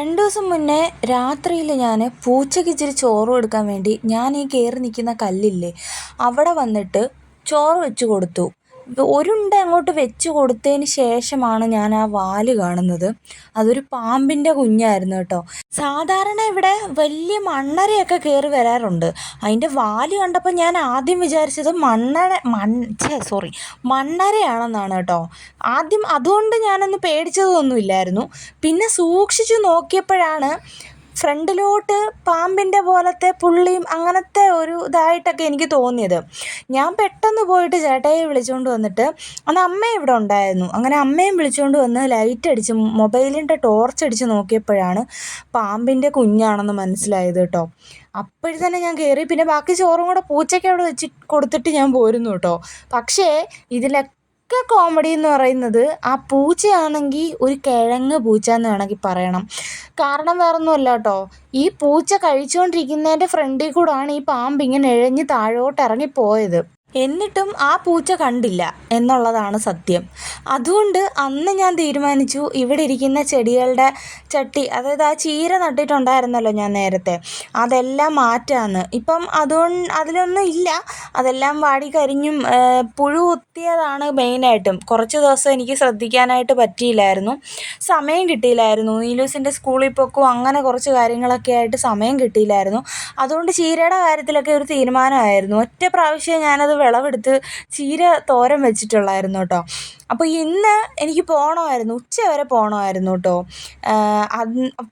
2 ദിവസം മുന്നേ രാത്രിയിൽ ഞാൻ പൂച്ചയ്ക്ക് ഇച്ചിരി ചോറ് കൊടുക്കാൻ വേണ്ടി ഞാൻ ഈ കയറി നിൽക്കുന്ന കല്ലില്ലേ അവിടെ വന്നിട്ട് ചോറ് വെച്ച് കൊടുത്തു. ഒരുണ്ട അങ്ങോട്ട് വെച്ച് കൊടുത്തതിന് ശേഷമാണ് ഞാൻ ആ വാല് കാണുന്നത്. അതൊരു പാമ്പിൻ്റെ കുഞ്ഞായിരുന്നു കേട്ടോ. സാധാരണ ഇവിടെ വലിയ മണ്ണരയൊക്കെ കയറി വരാറുണ്ട്. അതിൻ്റെ വാല് കണ്ടപ്പോൾ ഞാൻ ആദ്യം വിചാരിച്ചത് മണ്ണരയാണെന്നാണ് കേട്ടോ. ആദ്യം അതുകൊണ്ട് ഞാനൊന്ന് പേടിച്ചതൊന്നുമില്ലായിരുന്നു. പിന്നെ സൂക്ഷിച്ചു നോക്കിയപ്പോഴാണ് ഫ്രണ്ടിലോട്ട് പാമ്പിൻ്റെ പോലത്തെ പുള്ളിയും അങ്ങനത്തെ ഒരു ഇതായിട്ടൊക്കെ എനിക്ക് തോന്നിയത്. ഞാൻ പെട്ടെന്ന് പോയിട്ട് ചേട്ടായിയെ വിളിച്ചുകൊണ്ട് വന്നിട്ട്, അന്ന് അമ്മ ഇവിടെ ഉണ്ടായിരുന്നു, അങ്ങനെ അമ്മയും വിളിച്ചുകൊണ്ട് വന്ന് ലൈറ്റ് അടിച്ച് മൊബൈലിൻ്റെ ടോർച്ച് അടിച്ച് നോക്കിയപ്പോഴാണ് പാമ്പിൻ്റെ കുഞ്ഞാണെന്ന് മനസ്സിലായത് കേട്ടോ. അപ്പോഴത്തന്നെ ഞാൻ കയറി. പിന്നെ ബാക്കി ചോറും കൂടെ പൂച്ചയ്ക്ക് അവിടെ വെച്ച് കൊടുത്തിട്ട് ഞാൻ പോരുന്നു കേട്ടോ. പക്ഷേ ഇതിലൊക്കെ കോമഡി എന്ന് പറയുന്നത് ആ പൂച്ചയാണെങ്കിൽ ഒരു കിഴങ്ങ് പൂച്ച എന്ന് വേണമെങ്കിൽ പറയണം. കാരണം വേറൊന്നുമല്ല കേട്ടോ, ഈ പൂച്ച കഴിച്ചുകൊണ്ടിരിക്കുന്നതിൻ്റെ ഫ്രണ്ടിൽ കൂടാണ് ഈ പാമ്പ് ഇങ്ങനെ ഇഴഞ്ഞ് താഴോട്ട് ഇറങ്ങിപ്പോയത്. എന്നിട്ടും ആ പൂച്ച കണ്ടില്ല എന്നുള്ളതാണ് സത്യം. അതുകൊണ്ട് അന്ന് ഞാൻ തീരുമാനിച്ചു ഇവിടെ ഇരിക്കുന്ന ചെടികളുടെ ചട്ടി, അതായത് ആ ചീര നട്ടിട്ടുണ്ടായിരുന്നല്ലോ ഞാൻ നേരത്തെ, അതെല്ലാം മാറ്റാമെന്ന്. ഇപ്പം അതിലൊന്നും ഇല്ല, അതെല്ലാം വാടി കരിഞ്ഞും പുഴു കുത്തിയതാണ് മെയിനായിട്ടും. കുറച്ച് ദിവസം എനിക്ക് ശ്രദ്ധിക്കാനായിട്ട് പറ്റിയില്ലായിരുന്നു, സമയം കിട്ടിയില്ലായിരുന്നു. നീലൂസിൻ്റെ സ്കൂളിൽ പോക്കും അങ്ങനെ കുറച്ച് കാര്യങ്ങളൊക്കെ ആയിട്ട് സമയം കിട്ടിയില്ലായിരുന്നു. അതുകൊണ്ട് ചീരയുടെ കാര്യത്തിലൊക്കെ ഒരു തീരുമാനമായിരുന്നു. ഒറ്റ പ്രാവശ്യം ഞാനത് വിളവെടുത്ത് ചീര തോരൻ വെച്ചിട്ടുള്ളായിരുന്നു കേട്ടോ. അപ്പോൾ ഇന്ന് എനിക്ക് പോകണമായിരുന്നു, ഉച്ച വരെ പോകണമായിരുന്നു കേട്ടോ.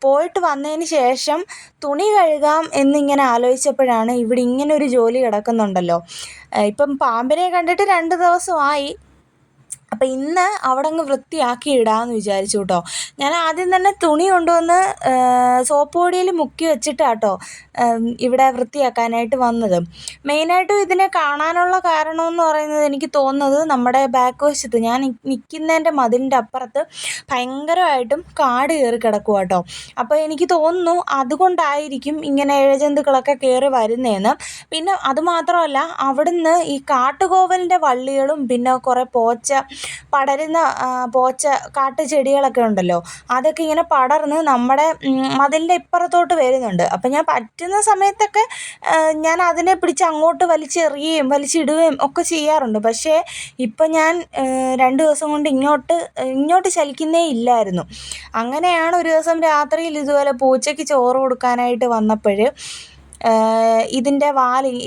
പോയിട്ട് വന്നതിന് ശേഷം തുണി കഴുകാം എന്നിങ്ങനെ ആലോചിച്ചപ്പോഴാണ് ഇവിടെ ഇങ്ങനെ ഒരു ജോലി കിടക്കുന്നുണ്ടല്ലോ. ഇപ്പം പാമ്പിനെ കണ്ടിട്ട് 2 ദിവസമായി. അപ്പം ഇന്ന് അവിടെ അങ്ങ് വൃത്തിയാക്കി ഇടാമെന്ന് വിചാരിച്ചു കേട്ടോ. ഞാൻ ആദ്യം തന്നെ തുണി കൊണ്ടുവന്ന് സോപ്പ് പൊടിയിൽ മുക്കി വെച്ചിട്ടാട്ടോ ഇവിടെ വൃത്തിയാക്കാനായിട്ട് വന്നത്. മെയിനായിട്ടും ഇതിനെ കാണാനുള്ള കാരണമെന്ന് പറയുന്നത്, എനിക്ക് തോന്നുന്നത് നമ്മുടെ ബാക്ക് വശത്ത് ഞാൻ നിൽക്കുന്നതിൻ്റെ മതിലിൻ്റെ അപ്പുറത്ത് ഭയങ്കരമായിട്ടും കാട് കയറി കിടക്കുക കേട്ടോ. അപ്പോൾ എനിക്ക് തോന്നുന്നു അതുകൊണ്ടായിരിക്കും ഇങ്ങനെ ഇഴജന്തുക്കളൊക്കെ കയറി വരുന്നതെന്ന്. പിന്നെ അതുമാത്രമല്ല, അവിടുന്ന് ഈ കാട്ടുകോവലിൻ്റെ വള്ളികളും പിന്നെ കുറേ പടരുന്ന കാട്ടുചെടികളൊക്കെ ഉണ്ടല്ലോ, അതൊക്കെ ഇങ്ങനെ പടർന്ന് നമ്മുടെ മതിലിൻ്റെ ഇപ്പുറത്തോട്ട് വരുന്നുണ്ട്. അപ്പം ഞാൻ പറ്റുന്ന സമയത്തൊക്കെ ഞാൻ അതിനെ പിടിച്ച് അങ്ങോട്ട് വലിച്ചെറിയുകയും വലിച്ചിടുകയും ഒക്കെ ചെയ്യാറുണ്ട്. പക്ഷേ ഇപ്പം ഞാൻ 2 ദിവസം കൊണ്ട് ഇങ്ങോട്ട് ചലിക്കുന്നേ ഇല്ലായിരുന്നു. അങ്ങനെയാണ് ഒരു ദിവസം രാത്രിയിൽ ഇതുപോലെ പൂച്ചയ്ക്ക് ചോറ് കൊടുക്കാനായിട്ട് വന്നപ്പോൾ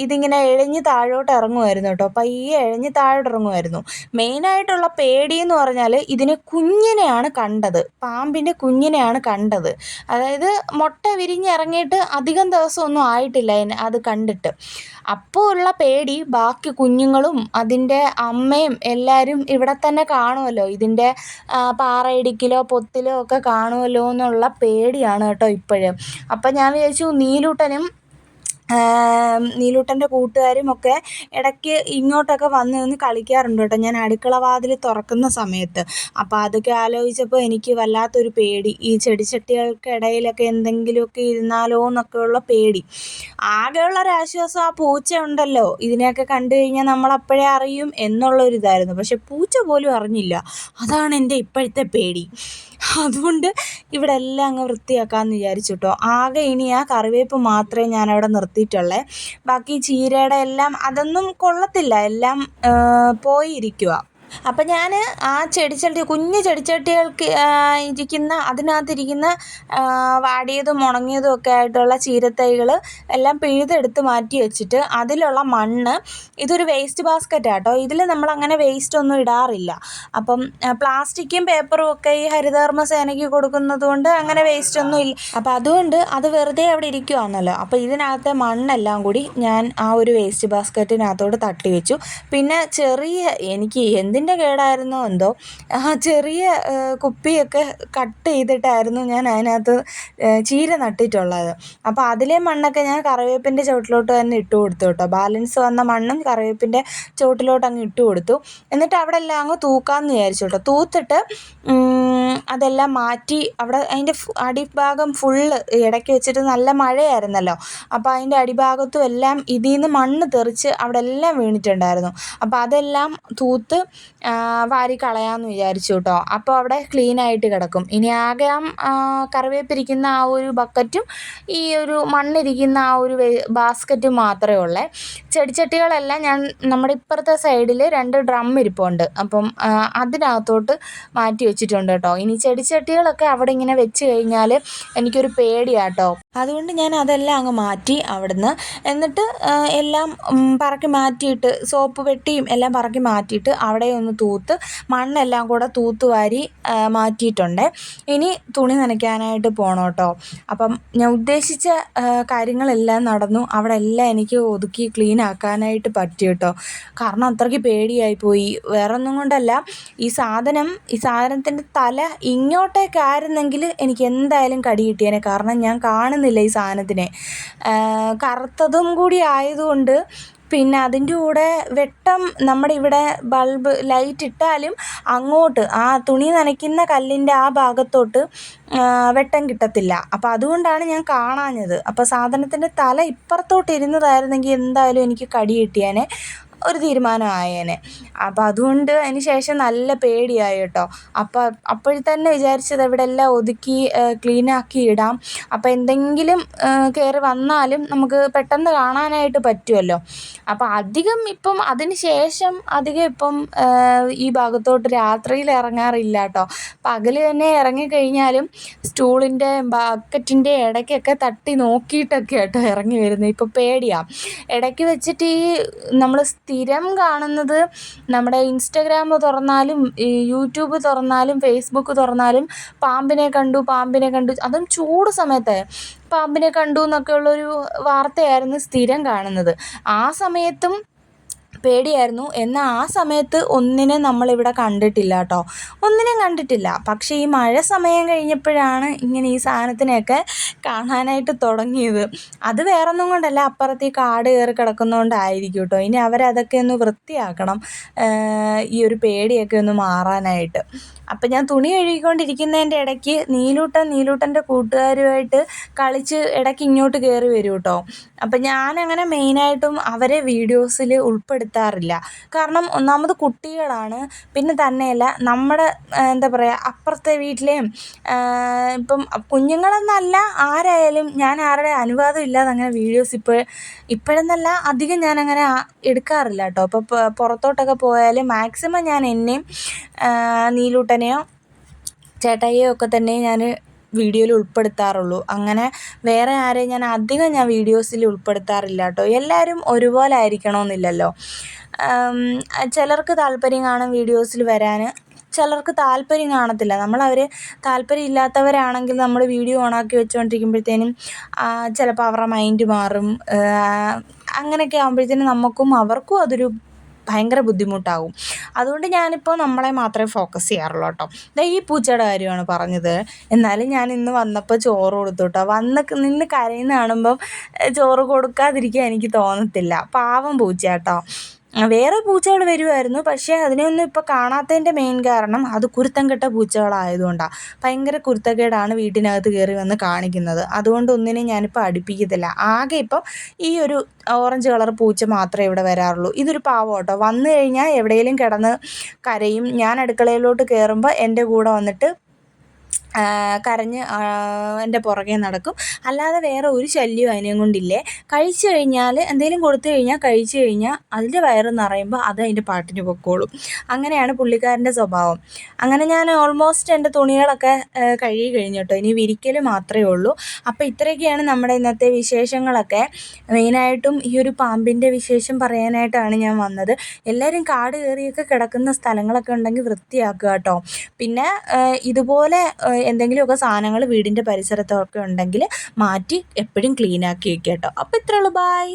ഇതിങ്ങനെ ഇഴഞ്ഞ് താഴോട്ട് ഇറങ്ങുമായിരുന്നു കേട്ടോ. പയ്യെ ഇഴഞ്ഞ് താഴോട്ട് ഇറങ്ങുമായിരുന്നു. മെയിനായിട്ടുള്ള പേടി എന്ന് പറഞ്ഞാൽ കുഞ്ഞിനെയാണ് കണ്ടത്, പാമ്പിൻ്റെ കുഞ്ഞിനെയാണ് കണ്ടത്. അതായത് മുട്ട വിരിഞ്ഞിറങ്ങിയിട്ട് അധികം ദിവസമൊന്നും ആയിട്ടില്ല അത് കണ്ടിട്ട്. അപ്പോൾ ഉള്ള പേടി ബാക്കി കുഞ്ഞുങ്ങളും അതിൻ്റെ അമ്മയും എല്ലാവരും ഇവിടെ തന്നെ കാണുമല്ലോ, ഇതിൻ്റെ പാറയിടിക്കിലോ പൊത്തിലോ ഒക്കെ കാണുമല്ലോ എന്നുള്ള പേടിയാണ് കേട്ടോ ഇപ്പോഴും. അപ്പം ഞാൻ വിചാരിച്ചു നീലൂട്ടൻ്റെ കൂട്ടുകാരും ഒക്കെ ഇടയ്ക്ക് ഇങ്ങോട്ടൊക്കെ വന്ന് നിന്ന് കളിക്കാറുണ്ട് കേട്ടോ ഞാൻ അടുക്കള വാതിൽ തുറക്കുന്ന സമയത്ത്. അപ്പോൾ അതൊക്കെ ആലോചിച്ചപ്പോൾ എനിക്ക് വല്ലാത്തൊരു പേടി, ഈ ചെടിച്ചട്ടികൾക്കിടയിലൊക്കെ എന്തെങ്കിലുമൊക്കെ ഇരുന്നാലോ എന്നൊക്കെയുള്ള പേടി. ആകെയുള്ളൊരാശ്വാസം ആ പൂച്ച ഉണ്ടല്ലോ, ഇതിനെയൊക്കെ കണ്ടു കഴിഞ്ഞാൽ നമ്മളപ്പോഴേ അറിയും എന്നുള്ളൊരിതായിരുന്നു. പക്ഷെ പൂച്ച പോലും അറിഞ്ഞില്ല. അതാണ് എൻ്റെ ഇപ്പോഴത്തെ പേടി. അതുകൊണ്ട് ഇവിടെ എല്ലാം അങ്ങ് വൃത്തിയാക്കാമെന്ന് വിചാരിച്ചു കേട്ടോ. ആകെ ഇനി ആ കറിവേപ്പ് മാത്രമേ ഞാനവിടെ നിർത്തിയിട്ടുള്ളേ. ബാക്കി ചീരയുടെ എല്ലാം അതൊന്നും കൊള്ളത്തില്ല, എല്ലാം പോയിരിക്കുക. അപ്പം ഞാൻ ആ കുഞ്ഞു ചെടിച്ചട്ടികൾക്ക് അതിനകത്തിരിക്കുന്ന വാടിയതും ഉണങ്ങിയതും ഒക്കെ ആയിട്ടുള്ള ചീരത്തൈകൾ എല്ലാം പിഴുതെടുത്ത് മാറ്റി വെച്ചിട്ട് അതിലുള്ള മണ്ണ്, ഇതൊരു വേസ്റ്റ് ബാസ്ക്കറ്റാണ് കേട്ടോ, ഇതിൽ നമ്മളങ്ങനെ വേസ്റ്റ് ഒന്നും ഇടാറില്ല. അപ്പം പ്ലാസ്റ്റിക്കും പേപ്പറും ഒക്കെ ഈ ഹരിതകർമ്മ സേനയ്ക്ക് കൊടുക്കുന്നത് കൊണ്ട് അങ്ങനെ വേസ്റ്റ് ഒന്നും ഇല്ല. അപ്പം അതുകൊണ്ട് അത് വെറുതെ അവിടെ ഇരിക്കുവാണല്ലോ. അപ്പോൾ ഇതിനകത്തെ മണ്ണെല്ലാം കൂടി ഞാൻ ആ ഒരു വേസ്റ്റ് ബാസ്ക്കറ്റിനകത്തോട് തട്ടി വെച്ചു. പിന്നെ എനിക്ക് എന്തിൻ്റെ കേടായിരുന്നോ എന്തോ, ആ ചെറിയ കുപ്പിയൊക്കെ കട്ട് ചെയ്തിട്ടായിരുന്നു ഞാൻ അതിനകത്ത് ചീര നട്ടിട്ടുള്ളത്. അപ്പോൾ അതിലെ മണ്ണൊക്കെ ഞാൻ കറിവേപ്പിൻ്റെ ചുവട്ടിലോട്ട് തന്നെ ഇട്ട് കൊടുത്തു കേട്ടോ. ബാലൻസ് വന്ന മണ്ണും കറിവേപ്പിൻ്റെ ചുവട്ടിലോട്ട് അങ്ങ് ഇട്ട് കൊടുത്തു. എന്നിട്ട് അവിടെ എല്ലാം അങ്ങ് തൂക്കാമെന്ന് വിചാരിച്ചു കേട്ടോ. തൂത്തിട്ട് അതെല്ലാം മാറ്റി അവിടെ അതിൻ്റെ അടിഭാഗം ഫുള്ള് ഇടയ്ക്ക് വെച്ചിട്ട് നല്ല മഴയായിരുന്നല്ലോ. അപ്പോൾ അതിൻ്റെ അടിഭാഗത്തും എല്ലാം ഇതിൽ നിന്ന് മണ്ണ് തെറിച്ച് അവിടെ എല്ലാം വീണിട്ടുണ്ടായിരുന്നു. അപ്പോൾ അതെല്ലാം തൂത്ത് വാരി കളയാമെന്ന് വിചാരിച്ചു കേട്ടോ. അപ്പോൾ അവിടെ ക്ലീനായിട്ട് കിടക്കും. ഇനി ആകെ കറിവേപ്പിരിക്കുന്ന ആ ഒരു ബക്കറ്റും ഈ ഒരു മണ്ണിരിക്കുന്ന ആ ഒരു ബാസ്ക്കറ്റും മാത്രമേ ഉള്ളേ. ചെടിച്ചട്ടികളെല്ലാം ഞാൻ നമ്മുടെ ഇപ്പുറത്തെ സൈഡിൽ 2 ഡ്രം ഇരിപ്പുണ്ട്. അപ്പം അതിനകത്തോട്ട് മാറ്റി വെച്ചിട്ടുണ്ട് കേട്ടോ. ഇനി ചെടിച്ചട്ടികളൊക്കെ അവിടെ ഇങ്ങനെ വെച്ച് കഴിഞ്ഞാൽ എനിക്കൊരു പേടിയാട്ടോ. അതുകൊണ്ട് ഞാൻ അതെല്ലാം അങ്ങ് മാറ്റി അവിടുന്ന്. എന്നിട്ട് എല്ലാം പറക്കി മാറ്റിയിട്ട് സോപ്പ് പെട്ടിയും എല്ലാം പറക്കി മാറ്റിയിട്ട് അവിടെ ഒന്ന് തൂത്ത് മണ്ണെല്ലാം കൂടെ തൂത്തുവാരി മാറ്റിയിട്ടുണ്ട്. ഇനി തുണി നനയ്ക്കാനായിട്ട് പോകണം കേട്ടോ. അപ്പം ഞാൻ ഉദ്ദേശിച്ച കാര്യങ്ങളെല്ലാം നടന്നു. അവിടെ എല്ലാം എനിക്ക് ഒതുക്കി ക്ലീൻ ആക്കാനായിട്ട് പറ്റി കേട്ടോ. കാരണം അത്രയ്ക്ക് പേടിയായിപ്പോയി. വേറെ ഒന്നും കൊണ്ടല്ല, ഈ സാധനത്തിൻ്റെ തല ഇങ്ങോട്ടേക്കായിരുന്നെങ്കിൽ എനിക്ക് എന്തായാലും കടി കിട്ടിയേനെ. കാരണം ഞാൻ കാണുന്നില്ല ഈ സാധനത്തിനെ. കറുത്തതും കൂടി ആയതുകൊണ്ട് പിന്നെ അതിൻ്റെ കൂടെ വെട്ടം നമ്മുടെ ഇവിടെ ബൾബ് ലൈറ്റ് ഇട്ടാലും അങ്ങോട്ട് ആ തുണി നനയ്ക്കുന്ന കല്ലിൻ്റെ ആ ഭാഗത്തോട്ട് വെട്ടം കിട്ടത്തില്ല. അപ്പോൾ അതുകൊണ്ടാണ് ഞാൻ കാണാഞ്ഞത്. അപ്പോൾ സാധനത്തിൻ്റെ തല ഇപ്പുറത്തോട്ട് ഇരുന്നതായിരുന്നെങ്കിൽ എന്തായാലും എനിക്ക് കടി കിട്ടിയേനെ, ഒരു തീരുമാനമായേനെ. അപ്പോൾ അതുകൊണ്ട് അതിന് ശേഷം നല്ല പേടിയായി കേട്ടോ. അപ്പോഴത്തന്നെ തന്നെ വിചാരിച്ചത് ഇവിടെ എല്ലാം ഒതുക്കി ക്ലീനാക്കി ഇടാം. അപ്പോൾ എന്തെങ്കിലും കയറി വന്നാലും നമുക്ക് പെട്ടെന്ന് കാണാനായിട്ട് പറ്റുമല്ലോ. അപ്പോൾ അതിന് ശേഷം ഇപ്പം ഈ ഭാഗത്തോട്ട് രാത്രിയിൽ ഇറങ്ങാറില്ല കേട്ടോ. പകൽ തന്നെ ഇറങ്ങിക്കഴിഞ്ഞാലും സ്റ്റൂളിൻ്റെ ബക്കറ്റിൻ്റെ ഇടയ്ക്കൊക്കെ തട്ടി നോക്കിയിട്ടൊക്കെ കേട്ടോ ഇറങ്ങി വരുന്നത്. ഇപ്പോൾ പേടിയാണ്. ഇടയ്ക്ക് വെച്ചിട്ട് ഈ നമ്മൾ സ്ഥിരം കാണുന്നത് നമ്മുടെ ഇൻസ്റ്റഗ്രാം തുറന്നാലും യൂട്യൂബ് തുറന്നാലും ഫേസ്ബുക്ക് തുറന്നാലും പാമ്പിനെ കണ്ടു, അതും ചൂട് സമയത്ത് പാമ്പിനെ കണ്ടു എന്നൊക്കെ ഉള്ളൊരു വാർത്തയായിരുന്നു സ്ഥിരം കാണുന്നത്. ആ സമയത്തും പേടിയായിരുന്നു. എന്നാൽ ആ സമയത്ത് ഒന്നിനെ നമ്മളിവിടെ കണ്ടിട്ടില്ല കേട്ടോ. ഒന്നിനെയും കണ്ടിട്ടില്ല. പക്ഷേ ഈ മഴ സമയം കഴിഞ്ഞപ്പോഴാണ് ഇങ്ങനെ ഈ സാധനത്തിനെയൊക്കെ കാണാനായിട്ട് തുടങ്ങിയത്. അത് വേറൊന്നും കൊണ്ടല്ല, അപ്പുറത്ത് ഈ കാട് കയറി കിടക്കുന്നതുകൊണ്ടായിരിക്കും കേട്ടോ. ഇനി അവരതൊക്കെ ഒന്ന് വൃത്തിയാക്കണം, ഈ ഒരു പേടിയൊക്കെ ഒന്ന് മാറാനായിട്ട്. അപ്പം ഞാൻ തുണി കഴുകിക്കൊണ്ടിരിക്കുന്നതിൻ്റെ ഇടയ്ക്ക് നീലൂട്ടൻ്റെ കൂട്ടുകാരുമായിട്ട് കളിച്ച് ഇടയ്ക്ക് ഇങ്ങോട്ട് കയറി വരും കേട്ടോ. അപ്പം ഞാനങ്ങനെ മെയിനായിട്ടും അവരെ വീഡിയോസിൽ ഉൾപ്പെടുത്താറില്ല. കാരണം ഒന്നാമത് കുട്ടികളാണ്. പിന്നെ തന്നെയല്ല, നമ്മുടെ എന്താ പറയുക, അപ്പുറത്തെ വീട്ടിലെയും ഇപ്പം കുഞ്ഞുങ്ങളെന്നല്ല, ആരായാലും ഞാൻ ആരുടെ അനുവാദം ഇല്ലാതെ അങ്ങനെ വീഡിയോസ് ഇപ്പോഴെന്നല്ല അധികം ഞാനങ്ങനെ എടുക്കാറില്ല കേട്ടോ. അപ്പോൾ പുറത്തോട്ടൊക്കെ പോയാൽ മാക്സിമം ഞാൻ എന്നെയും നീലൂട്ടനെയോ ചേട്ടായിയോ ഒക്കെ തന്നെ ഞാൻ വീഡിയോയിൽ ഉൾപ്പെടുത്താറുള്ളൂ. അങ്ങനെ വേറെ ആരെയും ഞാൻ വീഡിയോസിൽ ഉൾപ്പെടുത്താറില്ല കേട്ടോ. എല്ലാവരും ഒരുപോലെ ആയിരിക്കണമെന്നില്ലല്ലോ. ചിലർക്ക് താല്പര്യം കാണും വീഡിയോസിൽ വരാൻ, ചിലർക്ക് താല്പര്യം കാണത്തില്ല. താല്പര്യം ഇല്ലാത്തവരാണെങ്കിൽ നമ്മൾ വീഡിയോ ഓണാക്കി വെച്ചുകൊണ്ടിരിക്കുമ്പോഴത്തേനും ചിലപ്പോൾ അവരുടെ മൈൻഡ് മാറും. അങ്ങനെയൊക്കെ ആകുമ്പോഴത്തേനും നമുക്കും അവർക്കും അതൊരു ഭയങ്കര ബുദ്ധിമുട്ടാകും. അതുകൊണ്ട് ഞാനിപ്പോൾ നമ്മളെ മാത്രമേ ഫോക്കസ് ചെയ്യാറുള്ളൂ കേട്ടോ. ഈ പൂച്ചയുടെ കാര്യമാണ് പറഞ്ഞത്. എന്നാലും ഞാൻ ഇന്ന് വന്നപ്പോൾ ചോറ് കൊടുത്തു കേട്ടോ. നിന്ന് കരയുന്ന കാണുമ്പം ചോറ് കൊടുക്കാതിരിക്കാൻ എനിക്ക് തോന്നത്തില്ല. പാവം പൂച്ച കേട്ടോ. വേറെ പൂച്ചകൾ വരുമായിരുന്നു, പക്ഷേ അതിനെയൊന്നും ഇപ്പോൾ കാണാത്തതിൻ്റെ മെയിൻ കാരണം അത് കുരുത്തം കെട്ട പൂച്ചകളായതുകൊണ്ടാണ്. ഭയങ്കര കുരുത്തക്കേടാണ് വീട്ടിനകത്ത് കയറി വന്ന് കാണിക്കുന്നത്. അതുകൊണ്ട് ഒന്നിനെയും ഞാനിപ്പോൾ അടുപ്പിക്കത്തില്ല. ആകെ ഇപ്പം ഈ ഒരു ഓറഞ്ച് കളർ പൂച്ച മാത്രമേ ഇവിടെ വരാറുള്ളൂ. ഇതൊരു പാവം കേട്ടോ. വന്നു കഴിഞ്ഞാൽ എവിടെയെങ്കിലും കിടന്ന് കരയും. ഞാൻ അടുക്കളയിലോട്ട് കയറുമ്പോൾ എൻ്റെ കൂടെ വന്നിട്ട് കരഞ്ഞ് എൻ്റെ പുറകെ നടക്കും. അല്ലാതെ വേറെ ഒരു ശല്യവും അതിനെയും കൊണ്ടില്ലേ. കഴിച്ചു കഴിഞ്ഞാൽ എന്തെങ്കിലും കൊടുത്തു കഴിഞ്ഞാൽ അതിൻ്റെ വയറ് നിറയുമ്പോൾ അത് അതിൻ്റെ പാട്ടിന് പൊക്കോളും. അങ്ങനെയാണ് പുള്ളിക്കാരൻ്റെ സ്വഭാവം. അങ്ങനെ ഞാൻ ഓൾമോസ്റ്റ് എൻ്റെ തുണികളൊക്കെ കഴുകി കഴിഞ്ഞു കേട്ടോ. ഇനി വിരിക്കൽ മാത്രമേ ഉള്ളൂ. അപ്പോൾ ഇത്രയൊക്കെയാണ് നമ്മുടെ ഇന്നത്തെ വിശേഷങ്ങളൊക്കെ. മെയിനായിട്ടും ഈ ഒരു പാമ്പിൻ്റെ വിശേഷം പറയാനായിട്ടാണ് ഞാൻ വന്നത്. എല്ലാവരും കാട് കയറിയൊക്കെ കിടക്കുന്ന സ്ഥലങ്ങളൊക്കെ ഉണ്ടെങ്കിൽ വൃത്തിയാക്കുക കേട്ടോ. പിന്നെ ഇതുപോലെ എന്തെങ്കിലുമൊക്കെ സാധനങ്ങൾ വീടിൻ്റെ പരിസരത്തൊക്കെ ഉണ്ടെങ്കിൽ മാറ്റി എപ്പോഴും ക്ലീനാക്കി വയ്ക്കുക കേട്ടോ. അപ്പോൾ ഇത്രയേ ഉള്ളൂ. ബൈ.